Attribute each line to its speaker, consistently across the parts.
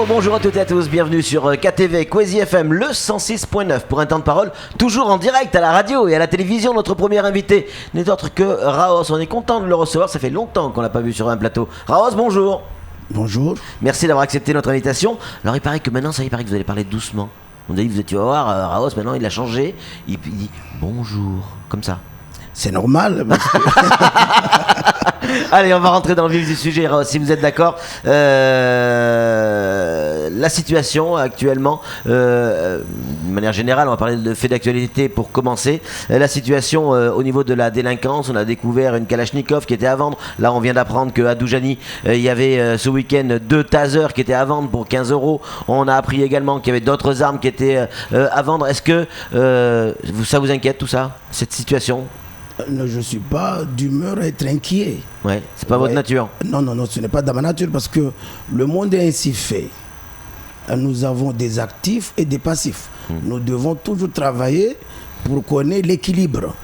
Speaker 1: Bonjour à toutes et à tous, bienvenue sur KTV, Kwezi FM, le 106.9 pour un temps de parole, toujours en direct à la radio et à la télévision. Notre premier invité n'est autre que Raos, on est content de le recevoir, ça fait longtemps qu'on l'a pas vu sur un plateau. Raos, bonjour.
Speaker 2: Bonjour.
Speaker 1: Merci d'avoir accepté notre invitation. Alors il paraît que maintenant, il paraît que vous allez parler doucement. On a dit, tu vas voir, Raos, maintenant il a changé, il dit bonjour, comme ça.
Speaker 2: C'est normal. Parce que...
Speaker 1: Allez, on va rentrer dans le vif du sujet, si vous êtes d'accord. La situation actuellement, de manière générale, on va parler de faits d'actualité pour commencer. La situation au niveau de la délinquance, on a découvert une Kalachnikov qui était à vendre. Là, on vient d'apprendre qu'à Doujani, il y avait ce week-end 2 tasers qui étaient à vendre pour 15 €. On a appris également qu'il y avait d'autres armes qui étaient à vendre. Est-ce que ça vous inquiète tout ça, cette situation ?
Speaker 2: Je ne suis pas d'humeur à être inquiet.
Speaker 1: Ouais, c'est pas votre nature.
Speaker 2: Non, ce n'est pas dans ma nature parce que le monde est ainsi fait. Nous avons des actifs et des passifs. Nous devons toujours travailler pour connaître l'équilibre.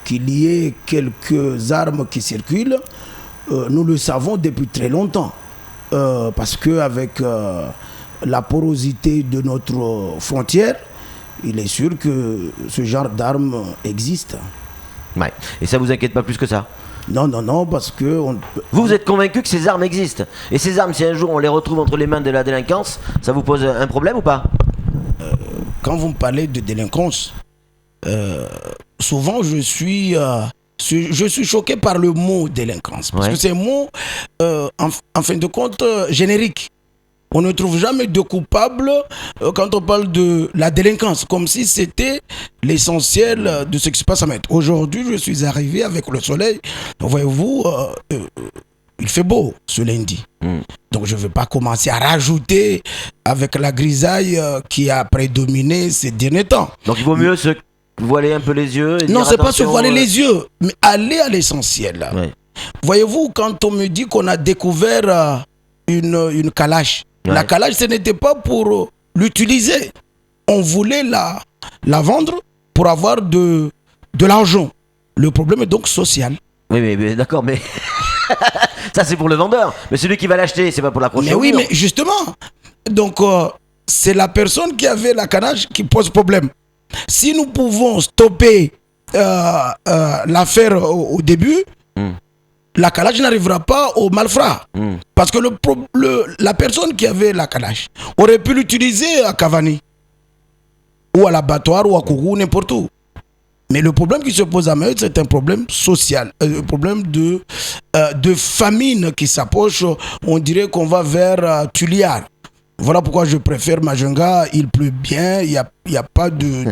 Speaker 2: Qu'il y ait quelques armes qui circulent, nous le savons depuis très longtemps. Parce qu'avec la porosité de notre frontière, il est sûr que ce genre d'armes existe.
Speaker 1: Ouais. Et ça vous inquiète pas plus que ça?
Speaker 2: Non, parce que...
Speaker 1: Vous êtes convaincu que ces armes existent? Et ces armes, si un jour on les retrouve entre les mains de la délinquance, ça vous pose un problème ou pas?
Speaker 2: Quand vous me parlez de délinquance, souvent je suis choqué par le mot délinquance. Parce que c'est un mot, en fin de compte, générique. On ne trouve jamais de coupable quand on parle de la délinquance, comme si c'était l'essentiel de ce qui se passe à Mayotte. Aujourd'hui, je suis arrivé avec le soleil. Voyez-vous, il fait beau ce lundi. Donc je ne veux pas commencer à rajouter avec la grisaille qui a prédominé ces derniers temps.
Speaker 1: Donc il vaut mieux se voiler un peu les yeux et
Speaker 2: non,
Speaker 1: dire
Speaker 2: c'est pas se voiler les yeux, mais aller à l'essentiel.
Speaker 1: Ouais.
Speaker 2: Voyez-vous, quand on me dit qu'on a découvert une calache,
Speaker 1: ouais.
Speaker 2: La calache, ce n'était pas pour l'utiliser. On voulait la vendre pour avoir de l'argent. Le problème est donc social.
Speaker 1: Oui, mais d'accord, mais ça c'est pour le vendeur. Mais celui qui va l'acheter, c'est pas pour la prochaine.
Speaker 2: Mais oui, mais justement. Donc, c'est la personne qui avait la calache qui pose problème. Si nous pouvons stopper l'affaire au début, la calache n'arrivera pas au malfrat. Parce que la personne qui avait la calache aurait pu l'utiliser à Cavani, ou à l'abattoir, ou à Kourou, n'importe où. Mais le problème qui se pose à Mayotte, c'est un problème social, un problème de famine qui s'approche. On dirait qu'on va vers Tuliar. Voilà pourquoi je préfère Majunga. Il pleut bien, il y a pas de...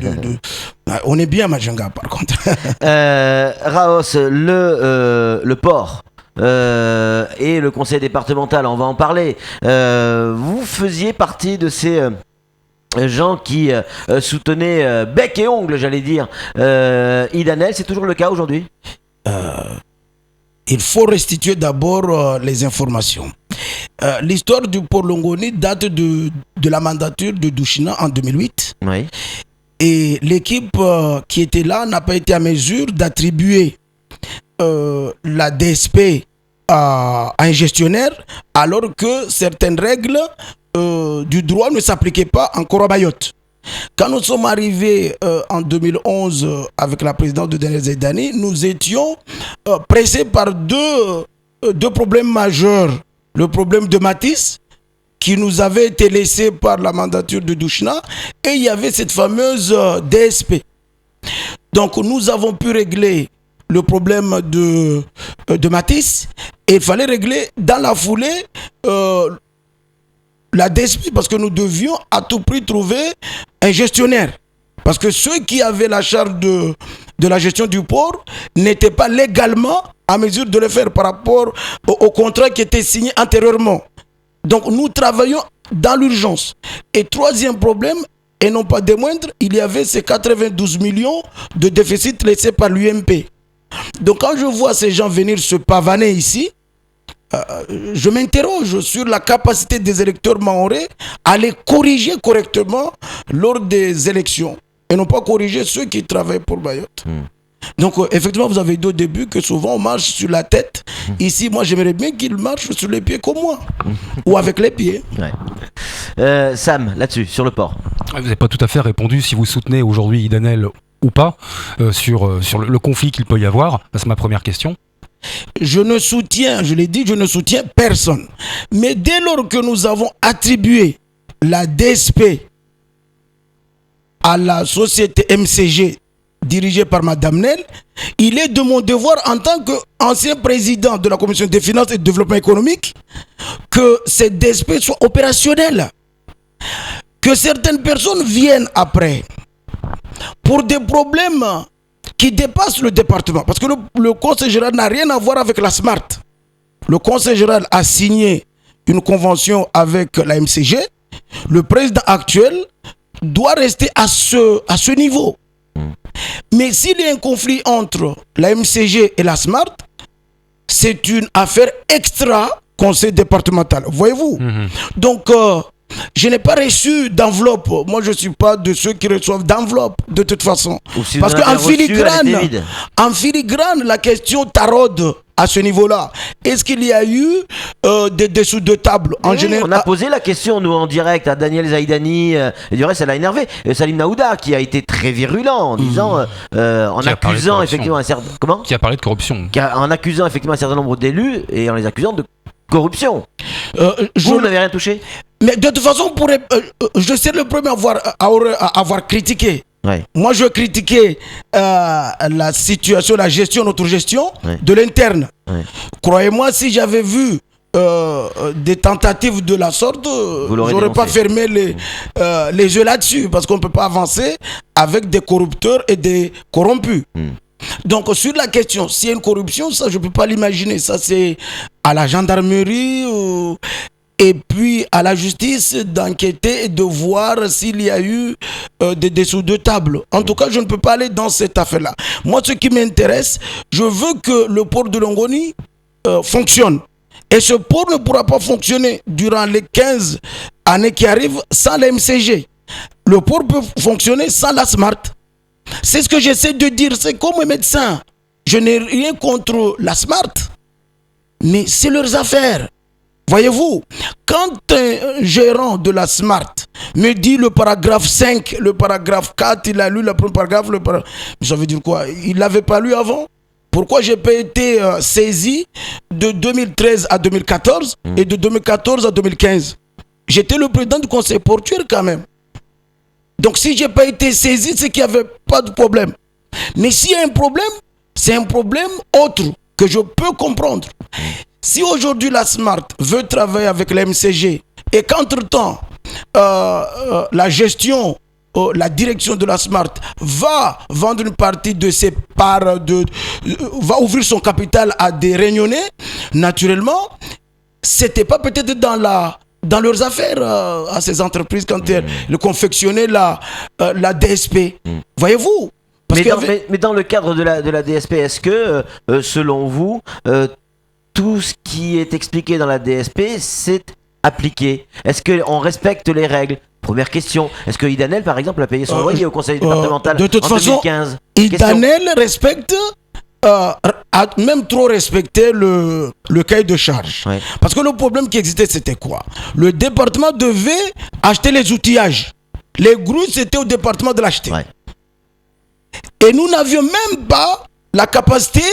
Speaker 2: On est bien à Majunga par contre.
Speaker 1: Raos, le port et le conseil départemental, on va en parler. Vous faisiez partie de ces gens qui soutenaient bec et ongle, j'allais dire, Idanel. C'est toujours le cas aujourd'hui?
Speaker 2: Il faut restituer d'abord les informations. L'histoire du port Longoni date de la mandature de Douchina en 2008.
Speaker 1: Oui.
Speaker 2: Et l'équipe qui était là n'a pas été à mesure d'attribuer la DSP à un gestionnaire, alors que certaines règles du droit ne s'appliquaient pas encore à Mayotte. Quand nous sommes arrivés en 2011 avec la présidence de Daniel Zedani, nous étions pressés par deux problèmes majeurs. Le problème de Matisse, qui nous avait été laissé par la mandature de Douchna, et il y avait cette fameuse DSP. Donc nous avons pu régler le problème de Matisse, et il fallait régler dans la foulée la DSP, parce que nous devions à tout prix trouver un gestionnaire. Parce que ceux qui avaient la charge de la gestion du port n'étaient pas légalement à mesure de le faire par rapport au contrat qui était signé antérieurement. Donc nous travaillons dans l'urgence. Et troisième problème, et non pas des moindres, il y avait ces 92 millions de déficit laissés par l'UMP. Donc quand je vois ces gens venir se pavaner ici, je m'interroge sur la capacité des électeurs mahorais à les corriger correctement lors des élections et non pas corriger ceux qui travaillent pour Mayotte. Donc effectivement, vous avez dit au début que souvent on marche sur la tête. Ici, moi j'aimerais bien qu'ils marchent sur les pieds comme moi ou avec les pieds.
Speaker 1: Ouais. Sam, là-dessus, sur le port.
Speaker 3: Vous n'avez pas tout à fait répondu si vous soutenez aujourd'hui Idanel ou pas sur le conflit qu'il peut y avoir. C'est ma première question.
Speaker 2: Je l'ai dit, je ne soutiens personne. Mais dès lors que nous avons attribué la DSP à la société MCG dirigée par Madame Nel, il est de mon devoir en tant qu'ancien président de la Commission des finances et du développement économique que cette DSP soit opérationnelle. Que certaines personnes viennent après pour des problèmes qui dépassent le département. Parce que le Conseil général n'a rien à voir avec la SMART. Le Conseil général a signé une convention avec la MCG. Le président actuel doit rester à ce niveau. Mais s'il y a un conflit entre la MCG et la SMART, c'est une affaire extra-conseil départemental. Voyez-vous? Donc, je n'ai pas reçu d'enveloppe. Moi, je ne suis pas de ceux qui reçoivent d'enveloppe, de toute façon.
Speaker 1: Si
Speaker 2: parce qu'en filigrane, la question taraude à ce niveau-là. Est-ce qu'il y a eu des dessous de table en général?
Speaker 1: On a posé la question, nous, en direct, à Daniel Zaidani. Et du reste, ça l'a énervé. Salim Naouda, qui a été très virulent en disant, en accusant effectivement un certain... Comment?
Speaker 3: Qui a parlé de corruption.
Speaker 1: En accusant effectivement un certain nombre d'élus et en les accusant de corruption. Vous n'avez rien touché?
Speaker 2: Mais de toute façon, je suis le premier à avoir critiqué.
Speaker 1: Ouais.
Speaker 2: Moi, je critiquais la situation, la gestion, notre gestion de l'interne. Ouais. Croyez-moi, si j'avais vu des tentatives de la sorte, je n'aurais pas fermé les yeux là-dessus, parce qu'on ne peut pas avancer avec des corrupteurs et des corrompus. Donc, sur la question, s'il y a une corruption, ça, je ne peux pas l'imaginer. Ça, c'est à la gendarmerie et puis à la justice d'enquêter et de voir s'il y a eu des dessous de table. En tout cas, je ne peux pas aller dans cette affaire-là. Moi, ce qui m'intéresse, je veux que le port de Longoni fonctionne. Et ce port ne pourra pas fonctionner durant les 15 années qui arrivent sans la MCG. Le port peut fonctionner sans la SMART. C'est ce que j'essaie de dire. C'est comme un médecin. Je n'ai rien contre la SMART, mais c'est leurs affaires. Voyez-vous, quand un gérant de la SMART me dit le paragraphe 5, le paragraphe 4, il a lu le premier paragraphe, ça veut dire quoi? Il ne l'avait pas lu avant? Pourquoi je n'ai pas été saisi de 2013 à 2014 et de 2014 à 2015? J'étais le président du conseil portuaire quand même. Donc si je n'ai pas été saisi, c'est qu'il n'y avait pas de problème. Mais s'il y a un problème, c'est un problème autre que je peux comprendre. Si aujourd'hui la SMART veut travailler avec la MCG et qu'entre-temps, la gestion, la direction de la SMART va vendre une partie de ses parts, va ouvrir son capital à des réunionnais, naturellement, c'était pas peut-être dans leurs affaires à ces entreprises quand elles confectionnaient la DSP. Voyez-vous?
Speaker 1: Mais dans le cadre de la DSP, est-ce que, selon vous, tout ce qui est expliqué dans la DSP, c'est appliqué? Est-ce qu'on respecte les règles? Première question. Est-ce que Idanel, par exemple, a payé son loyer au conseil départemental
Speaker 2: de toute
Speaker 1: en
Speaker 2: façon,
Speaker 1: 2015?
Speaker 2: Idanel respecte, a même trop respecté le cahier de charge. Ouais. Parce que le problème qui existait, c'était quoi? Le département devait acheter les outillages. Les grues, c'était au département de l'acheter. Ouais. Et nous n'avions même pas la capacité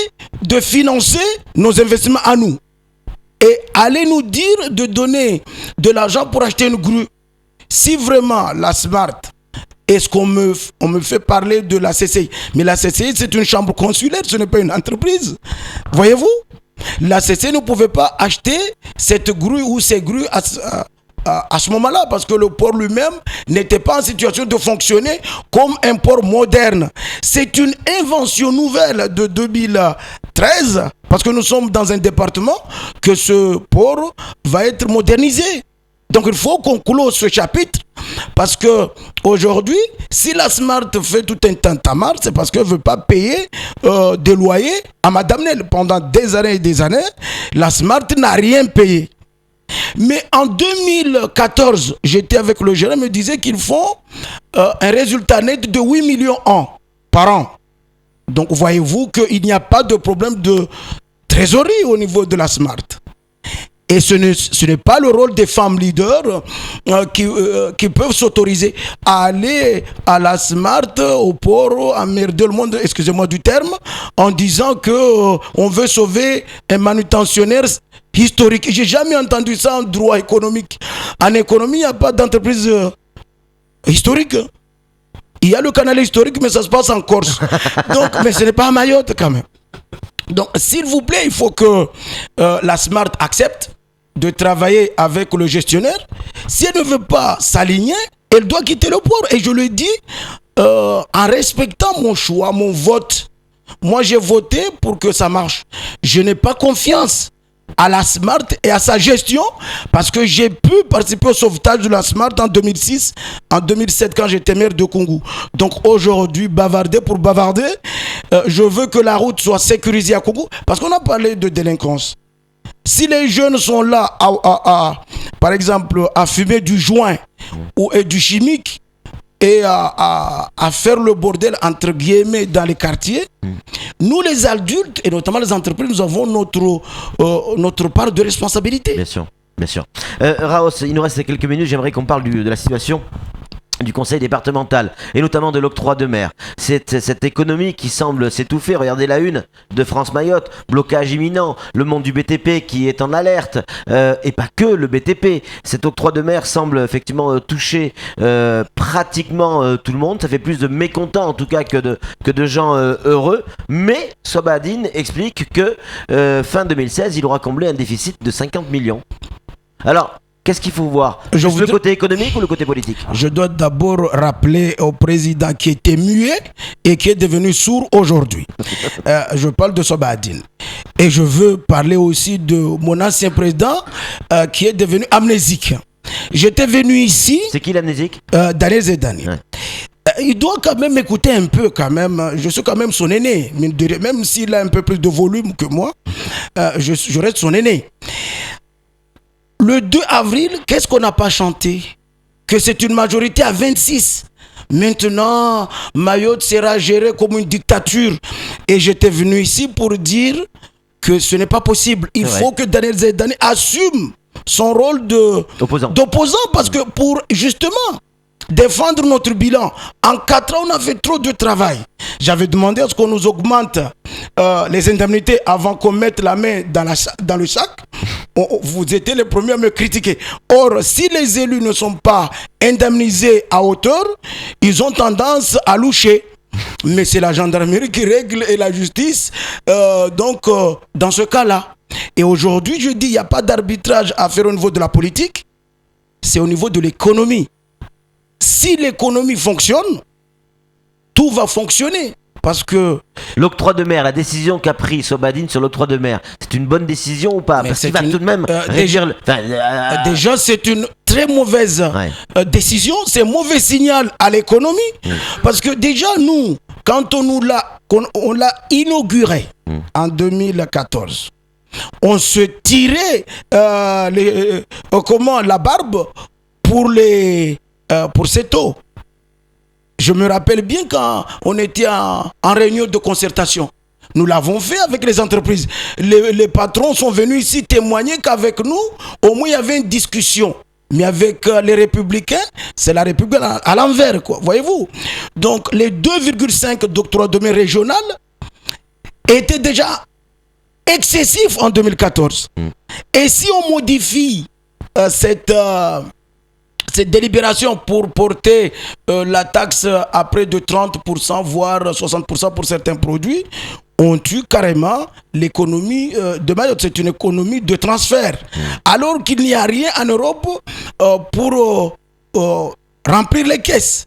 Speaker 2: de financer nos investissements à nous. Et allez nous dire de donner de l'argent pour acheter une grue. Si vraiment la SMART, est-ce qu'on me fait parler de la CCI? Mais la CCI, c'est une chambre consulaire, ce n'est pas une entreprise. Voyez-vous? La CCI ne pouvait pas acheter cette grue ou ces grues à ce moment-là, parce que le port lui-même n'était pas en situation de fonctionner comme un port moderne. C'est une invention nouvelle de 2013, parce que nous sommes dans un département que ce port va être modernisé. Donc il faut qu'on close ce chapitre, parce que aujourd'hui, si la SMART fait tout un tintamarre, c'est parce qu'elle ne veut pas payer des loyers à Madame Nel. Pendant des années et des années, la SMART n'a rien payé. Mais en 2014, j'étais avec le gérant, il me disait qu'ils font un résultat net de 8 millions par an. Donc voyez-vous qu'il n'y a pas de problème de trésorerie au niveau de la SMART. Et ce n'est pas le rôle des femmes leaders qui peuvent s'autoriser à aller à la Smart, au port, emmerder le monde, excusez-moi du terme, en disant que on veut sauver un manutentionnaire historique. J'ai jamais entendu ça en droit économique. En économie, il n'y a pas d'entreprise historique. Il y a le canal historique, mais ça se passe en Corse. Donc, mais ce n'est pas à Mayotte quand même. Donc, s'il vous plaît, il faut que la Smart accepte de travailler avec le gestionnaire. Si elle ne veut pas s'aligner, elle doit quitter le port. Et je le dis en respectant mon choix, mon vote. Moi, j'ai voté pour que ça marche. Je n'ai pas confiance à la Smart et à sa gestion parce que j'ai pu participer au sauvetage de la Smart en 2006, en 2007 quand j'étais maire de Koungou. Donc aujourd'hui, bavarder pour bavarder, je veux que la route soit sécurisée à Koungou parce qu'on a parlé de délinquance. Si les jeunes sont là, par exemple, à fumer du joint ou du chimique et à faire le bordel, entre guillemets, dans les quartiers, nous, les adultes, et notamment les entreprises, nous avons notre part de responsabilité.
Speaker 1: Bien sûr, bien sûr. Raos, il nous reste quelques minutes, j'aimerais qu'on parle de la situation du conseil départemental et notamment de l'octroi de mer. Cette économie qui semble s'étouffer. Regardez la une de France Mayotte, blocage imminent, le monde du BTP qui est en alerte, et pas que le BTP. Cet octroi de mer semble effectivement toucher pratiquement tout le monde. Ça fait plus de mécontents en tout cas que de gens heureux. Mais Sobadine explique que fin 2016, il aura comblé un déficit de 50 millions. Alors, qu'est-ce qu'il faut voir? Le côté économique ou le côté politique?
Speaker 2: Je dois d'abord rappeler au président qui était muet et qui est devenu sourd aujourd'hui. Je parle de Sobadine. Et je veux parler aussi de mon ancien président qui est devenu amnésique. J'étais venu ici...
Speaker 1: C'est qui l'amnésique?
Speaker 2: Daniel Zedani. Ouais. Il doit quand même m'écouter un peu quand même. Je suis quand même son aîné. Même s'il a un peu plus de volume que moi, je reste son aîné. Le 2 avril, qu'est-ce qu'on n'a pas chanté? Que c'est une majorité à 26. Maintenant, Mayotte sera gérée comme une dictature. Et j'étais venu ici pour dire que ce n'est pas possible. Il faut que Daniel Zedani assume son rôle d'opposant parce que pour justement défendre notre bilan, en 4 ans, on a fait trop de travail. J'avais demandé à ce qu'on nous augmente les indemnités avant qu'on mette la main dans le sac. Vous étiez les premiers à me critiquer. Or, si les élus ne sont pas indemnisés à hauteur, ils ont tendance à loucher. Mais c'est la gendarmerie qui règle et la justice. Dans ce cas-là. Et aujourd'hui, je dis, il n'y a pas d'arbitrage à faire au niveau de la politique. C'est au niveau de l'économie. Si l'économie fonctionne, tout va fonctionner. Parce que
Speaker 1: l'octroi de mer, la décision qu'a pris Sobadine sur l'octroi de mer, c'est une bonne décision ou pas? Parce qu'il va tout de même réduire
Speaker 2: déjà, c'est une très mauvaise décision. C'est un mauvais signal à l'économie. Parce que déjà, nous, quand on l'a inauguré en 2014, on se tirait la barbe pour cette eau. Je me rappelle bien quand on était en réunion de concertation. Nous l'avons fait avec les entreprises. Les patrons sont venus ici témoigner qu'avec nous, au moins il y avait une discussion. Mais avec les Républicains, c'est la République à l'envers, quoi. Voyez-vous? Donc les 2,5 d'octroi de mer régional étaient déjà excessifs en 2014. Et si on modifie cette délibération pour porter la taxe à près de 30%, voire 60% pour certains produits, on tue carrément l'économie de Mayotte. C'est une économie de transfert. Alors qu'il n'y a rien en Europe pour remplir les caisses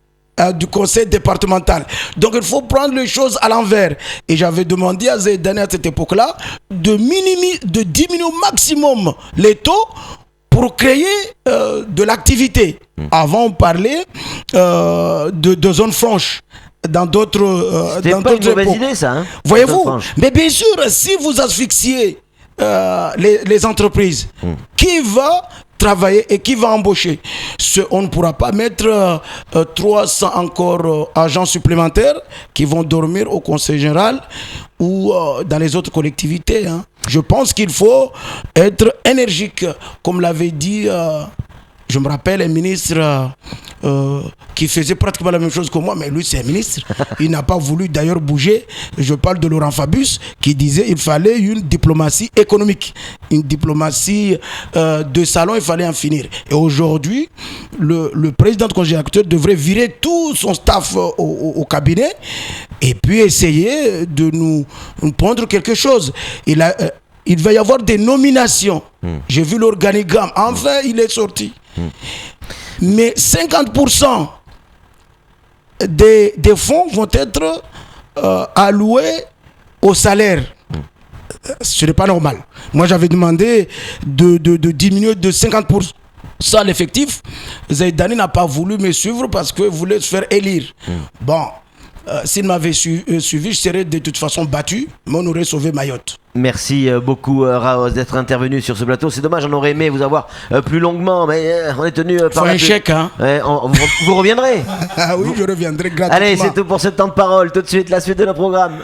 Speaker 2: du conseil départemental. Donc il faut prendre les choses à l'envers. Et j'avais demandé à Zedani à cette époque-là de diminuer au maximum les taux pour créer de l'activité. Avant, on parlait de zones franches. Dans d'autres
Speaker 1: c'était pas une mauvaise idée, ça. Hein,
Speaker 2: voyez-vous? Mais bien sûr, si vous asphyxiez les entreprises, qui va travailler et qui va embaucher? On ne pourra pas mettre 300 encore agents supplémentaires qui vont dormir au conseil général ou dans les autres collectivités. Hein. Je pense qu'il faut être énergique, comme l'avait dit, je me rappelle, un ministre qui faisait pratiquement la même chose que moi, mais lui c'est un ministre. Il n'a pas voulu d'ailleurs bouger. Je parle de Laurent Fabius qui disait qu'il fallait une diplomatie économique, une diplomatie de salon, il fallait en finir. Et aujourd'hui, le président de conseil actuel devrait virer tout son staff au cabinet et puis essayer de nous prendre quelque chose. Il va y avoir des nominations. J'ai vu l'organigramme. Enfin, il est sorti. Mais 50% des fonds vont être alloués au salaire. Ce n'est pas normal. Moi, j'avais demandé de diminuer de 50% l'effectif. Zaïdani n'a pas voulu me suivre parce qu'il voulait se faire élire. Bon. S'il m'avait suivi, je serais de toute façon battu, mais on aurait sauvé Mayotte.
Speaker 1: Merci beaucoup Raos d'être intervenu sur ce plateau. C'est dommage, on aurait aimé vous avoir plus longuement, mais on est tenu par
Speaker 2: un chèque, hein.
Speaker 1: Vous reviendrez.
Speaker 2: Ah oui, je reviendrai gratuitement.
Speaker 1: Allez, c'est tout pour ce temps de parole. Tout de suite, la suite de nos programmes.